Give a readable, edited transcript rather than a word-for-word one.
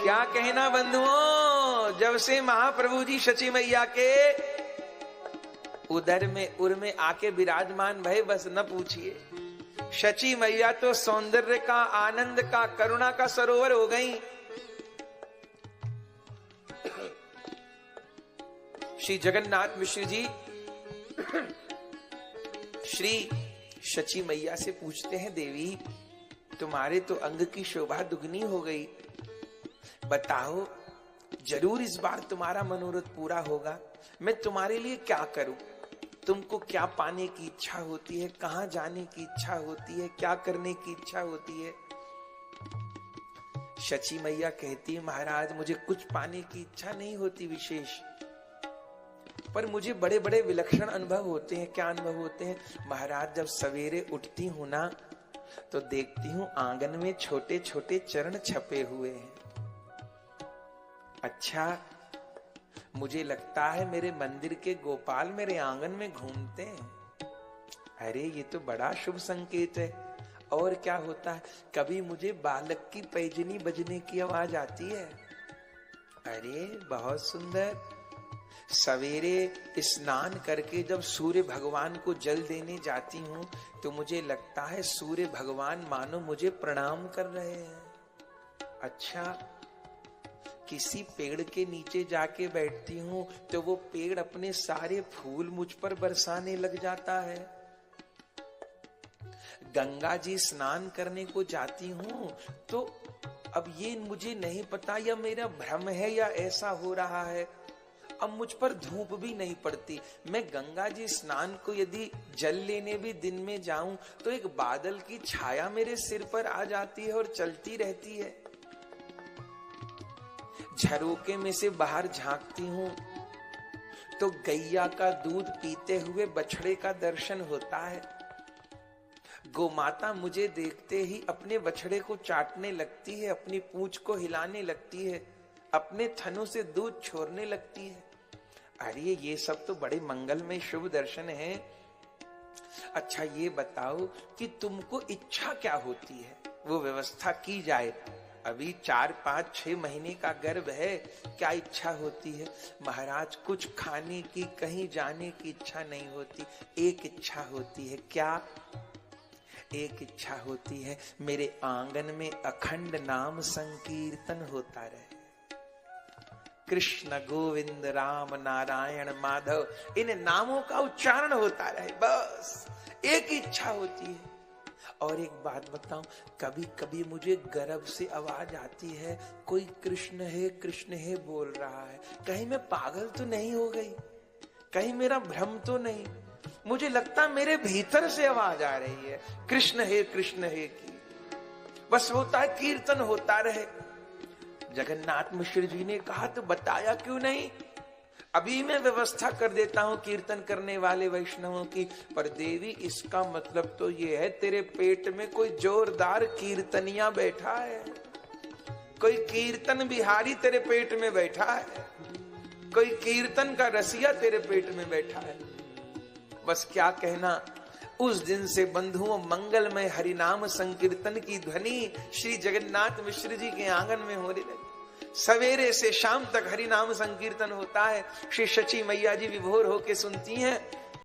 क्या कहना बंधुओं, जब से महाप्रभु जी शची मैया के उदर में उर में आके विराजमान भय, बस न पूछिए। शची मैया तो सौंदर्य का, आनंद का, करुणा का सरोवर हो गई। श्री जगन्नाथ मिश्र जी श्री शची मैया से पूछते हैं, देवी तुम्हारे तो अंग की शोभा दुगनी हो गई, बताओ जरूर इस बार तुम्हारा मनोरथ पूरा होगा। मैं तुम्हारे लिए क्या करूं? तुमको क्या पाने की इच्छा होती है, कहां जाने की इच्छा होती है, क्या करने की इच्छा होती है? शची मैया कहती है, महाराज मुझे कुछ पाने की इच्छा नहीं होती विशेष, पर मुझे बड़े बड़े विलक्षण अनुभव होते हैं। क्या अनुभव होते हैं? महाराज जब सवेरे उठती हूं ना, तो देखती हूं आंगन में छोटे छोटे चरण छपे हुए हैं। अच्छा, मुझे लगता है मेरे मंदिर के गोपाल मेरे आंगन में घूमते हैं। अरे ये तो बड़ा शुभ संकेत है। और क्या होता है, कभी मुझे बालक की पैजनी बजने की आवाज आती है। अरे बहुत सुंदर। सवेरे स्नान करके जब सूर्य भगवान को जल देने जाती हूँ, तो मुझे लगता है सूर्य भगवान मानो मुझे प्रणाम कर रहे हैं। अच्छा, किसी पेड़ के नीचे जाके बैठती हूँ तो वो पेड़ अपने सारे फूल मुझ पर बरसाने लग जाता है। गंगा जी स्नान करने को जाती हूँ तो अब ये मुझे नहीं पता या मेरा भ्रम है या ऐसा हो रहा है, अब मुझ पर धूप भी नहीं पड़ती। मैं गंगा जी स्नान को यदि जल लेने भी दिन में जाऊं तो एक बादल की छाया मेरे सिर पर आ जाती है और चलती रहती है। झरोके में से बाहर झांकती हूं तो गैया का दूध पीते हुए बछड़े का दर्शन होता है। गोमाता मुझे देखते ही अपने बछड़े को चाटने लगती है, अपनी पूंछ को हिलाने लगती है, अपने थनों से दूध छोड़ने लगती है। अरे ये सब तो बड़े मंगलमय शुभ दर्शन हैं। अच्छा ये बताओ कि तुमको इच्छा क्या होती है, वो व्यवस्था की जाए। अभी 4, 5, 6 महीने का गर्भ है, क्या इच्छा होती है? महाराज कुछ खाने की, कहीं जाने की इच्छा नहीं होती। एक इच्छा होती है। क्या? एक इच्छा होती है मेरे आंगन में अखंड नाम संकीर्तन होता रहे। कृष्ण गोविंद राम नारायण माधव, इन नामों का उच्चारण होता रहे, बस एक इच्छा होती है। और एक बात बताऊं, कभी कभी मुझे गर्भ से आवाज आती है, कोई कृष्ण है बोल रहा है। कहीं मैं पागल तो नहीं हो गई, कहीं मेरा भ्रम तो नहीं? मुझे लगता मेरे भीतर से आवाज आ रही है, कृष्ण है की। बस होता है, कीर्तन होता रहे। जगन्नाथ मिश्र जी ने कहा, तो बताया क्यों नहीं? अभी मैं व्यवस्था कर देता हूं कीर्तन करने वाले वैष्णवों की। पर देवी इसका मतलब तो ये है तेरे पेट में कोई जोरदार कीर्तनिया बैठा है, कोई कीर्तन बिहारी तेरे पेट में बैठा है, कोई कीर्तन का रसिया तेरे पेट में बैठा है। बस क्या कहना, उस दिन से बंधुओं मंगलमय हरिनाम संकीर्तन की ध्वनि श्री जगन्नाथ मिश्र जी के आंगन में हो रही लगी। सवेरे से शाम तक हरिनाम संकीर्तन होता है। श्री शची मैया जी विभोर होके सुनती हैं